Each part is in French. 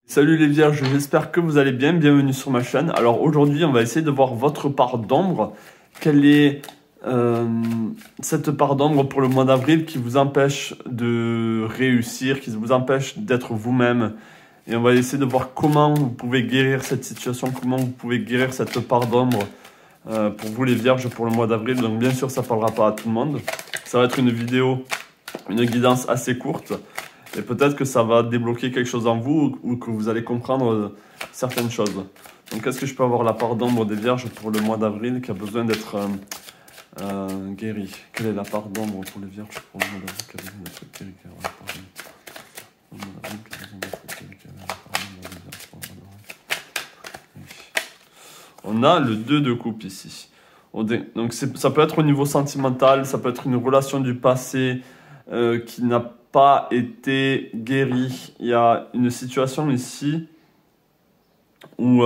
Salut les vierges, j'espère que vous allez bien, bienvenue sur ma chaîne. Alors aujourd'hui on va essayer de voir votre part d'ombre. Quelle est cette part d'ombre pour le mois d'avril qui vous empêche de réussir, qui vous empêche d'être vous-même. Et on va essayer de voir comment vous pouvez guérir cette situation, comment vous pouvez guérir cette part d'ombre pour vous les vierges pour le mois d'avril. Donc bien sûr ça ne parlera pas à tout le monde. Ça va être une vidéo, une guidance assez courte. Et peut-être que ça va débloquer quelque chose en vous ou que vous allez comprendre certaines choses. Donc, est-ce que je peux avoir la part d'ombre des vierges pour le mois d'avril qui a besoin d'être guérie? Quelle est la part d'ombre pour les vierges pour le mois d'avril qui a besoin d'être guérie? On a le 2 de coupe ici. Donc, ça peut être au niveau sentimental, ça peut être une relation du passé qui n'a pas été guéri. Il y a une situation ici où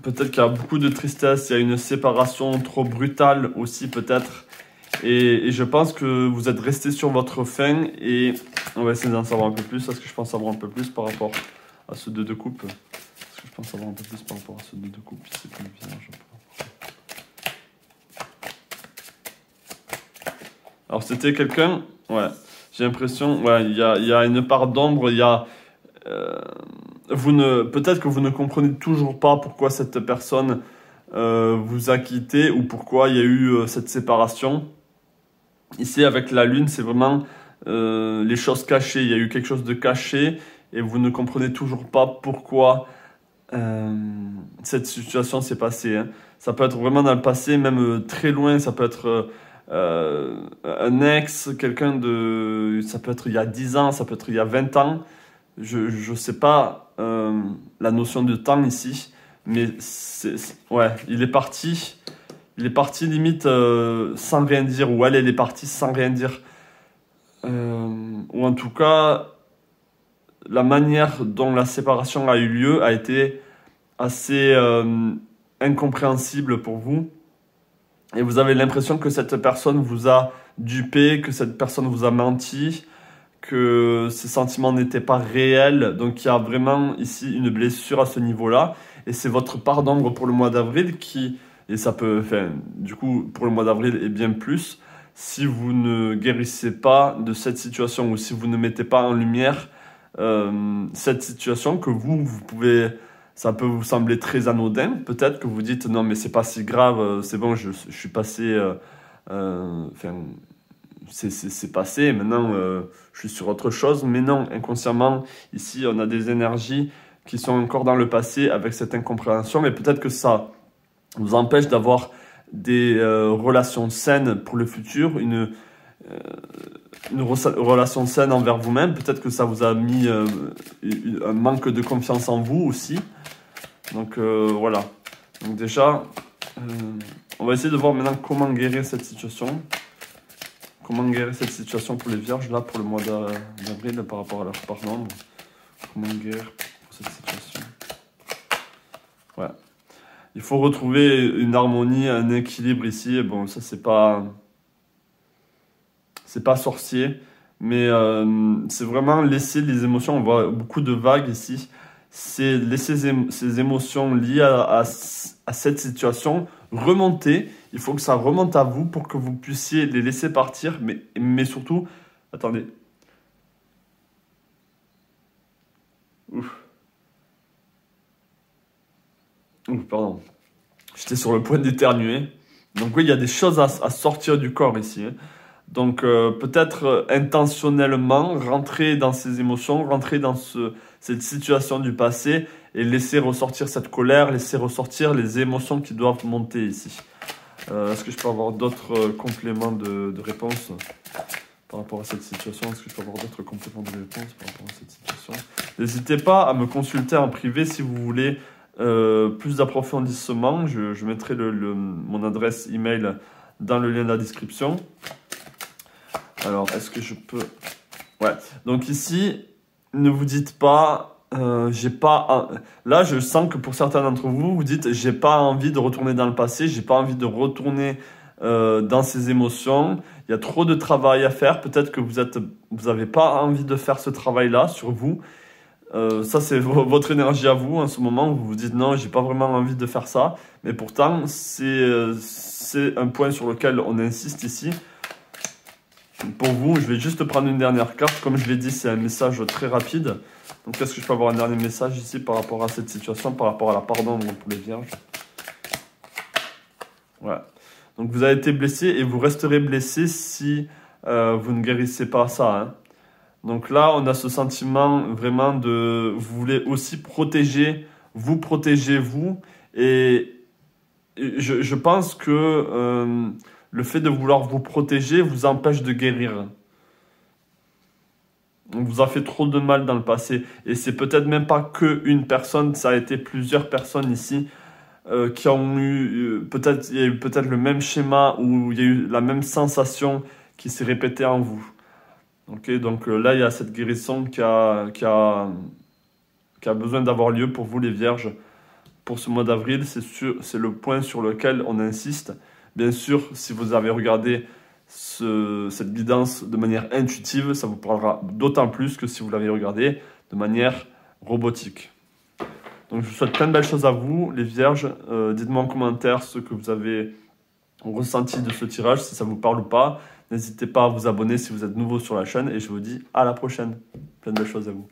peut-être qu'il y a beaucoup de tristesse, il y a une séparation trop brutale aussi peut-être. Et je pense que vous êtes resté sur votre faim et on va essayer d'en savoir un peu plus. Est-ce que je pense savoir un peu plus par rapport à ce 2 de coupe? Est-ce que je pense savoir un peu plus par rapport à ce 2 de coupe? C'est plus vierge. Alors c'était quelqu'un, ouais. J'ai l'impression, ouais, il y a une part d'ombre, il y a... peut-être que vous ne comprenez toujours pas pourquoi cette personne vous a quitté ou pourquoi il y a eu cette séparation. Ici, avec la lune, c'est vraiment les choses cachées. Il y a eu quelque chose de caché et vous ne comprenez toujours pas pourquoi cette situation s'est passée. Hein. Ça peut être vraiment dans le passé, même très loin, ça peut être... un ex, quelqu'un de... Ça peut être il y a 10 ans, ça peut être il y a 20 ans. Je sais pas la notion de temps ici, mais ouais, il est parti. Il est parti limite sans rien dire, ou elle est partie sans rien dire. Ou en tout cas, la manière dont la séparation a eu lieu a été assez incompréhensible pour vous. Et vous avez l'impression que cette personne vous a dupé, que cette personne vous a menti, que ces sentiments n'étaient pas réels. Donc il y a vraiment ici une blessure à ce niveau-là. Et c'est votre part d'ombre pour le mois d'avril qui, et ça peut, enfin, du coup, pour le mois d'avril et bien plus, si vous ne guérissez pas de cette situation ou si vous ne mettez pas en lumière cette situation que vous pouvez... Ça peut vous sembler très anodin, peut-être que vous dites non mais c'est pas si grave, c'est bon, je suis passé, enfin c'est passé, maintenant je suis sur autre chose. Mais non, inconsciemment, ici on a des énergies qui sont encore dans le passé avec cette incompréhension, mais peut-être que ça vous empêche d'avoir des relations saines pour le futur, une relation saine envers vous-même. Peut-être que ça vous a mis un manque de confiance en vous aussi. Donc voilà. Donc déjà, on va essayer de voir maintenant comment guérir cette situation. Comment guérir cette situation pour les vierges, là, pour le mois d'avril, par rapport à leur part d'ombre. Comment guérir pour cette situation. Ouais. Il faut retrouver une harmonie, un équilibre ici. Bon, ça, c'est pas sorcier, mais c'est vraiment laisser les émotions. On voit beaucoup de vagues ici. C'est laisser ces émotions liées à cette situation remonter. Il faut que ça remonte à vous pour que vous puissiez les laisser partir, mais surtout, attendez. Ouf, pardon. J'étais sur le point d'éternuer. Donc oui, il y a des choses à sortir du corps ici. Hein. Donc peut-être intentionnellement rentrer dans ces émotions, rentrer dans cette situation du passé et laisser ressortir cette colère, laisser ressortir les émotions qui doivent monter ici. Est-ce que je peux avoir d'autres compléments de réponse par rapport à cette situation? Est-ce que je peux avoir d'autres compléments de réponse par rapport à cette situation? N'hésitez pas à me consulter en privé si vous voulez plus d'approfondissement. Je mettrai mon adresse email dans le lien de la description. Alors, est-ce que je peux... Ouais, donc ici, ne vous dites pas, j'ai pas... Là, je sens que pour certains d'entre vous, vous dites, j'ai pas envie de retourner dans le passé, j'ai pas envie de retourner dans ces émotions. Il y a trop de travail à faire. Peut-être que vous avez pas envie de faire ce travail-là sur vous. Ça, c'est votre énergie à vous en ce moment. Vous vous dites non, j'ai pas vraiment envie de faire ça. Mais pourtant, c'est un point sur lequel on insiste ici. Pour vous, je vais juste prendre une dernière carte. Comme je l'ai dit, c'est un message très rapide. Donc, est-ce que je peux avoir un dernier message ici par rapport à cette situation, par rapport à la part d'ombre pour les vierges? Ouais. Donc, vous avez été blessé et vous resterez blessé si vous ne guérissez pas ça, hein. Donc là, on a ce sentiment vraiment de... Vous voulez aussi protéger vous. Et je pense que le fait de vouloir vous protéger vous empêche de guérir. On vous a fait trop de mal dans le passé. Et c'est peut-être même pas qu'une personne, ça a été plusieurs personnes ici qui ont eu... peut-être, il y a eu peut-être le même schéma ou il y a eu la même sensation qui s'est répétée en vous. Ok, donc là, il y a cette guérison qui a besoin d'avoir lieu pour vous, les vierges, pour ce mois d'avril. C'est le point sur lequel on insiste. Bien sûr, si vous avez regardé cette guidance de manière intuitive, ça vous parlera d'autant plus que si vous l'avez regardé de manière robotique. Donc, je vous souhaite plein de belles choses à vous, les vierges. Dites-moi en commentaire ce que vous avez ressenti de ce tirage, si ça vous parle ou pas. N'hésitez pas à vous abonner si vous êtes nouveau sur la chaîne et je vous dis à la prochaine. Plein de belles choses à vous.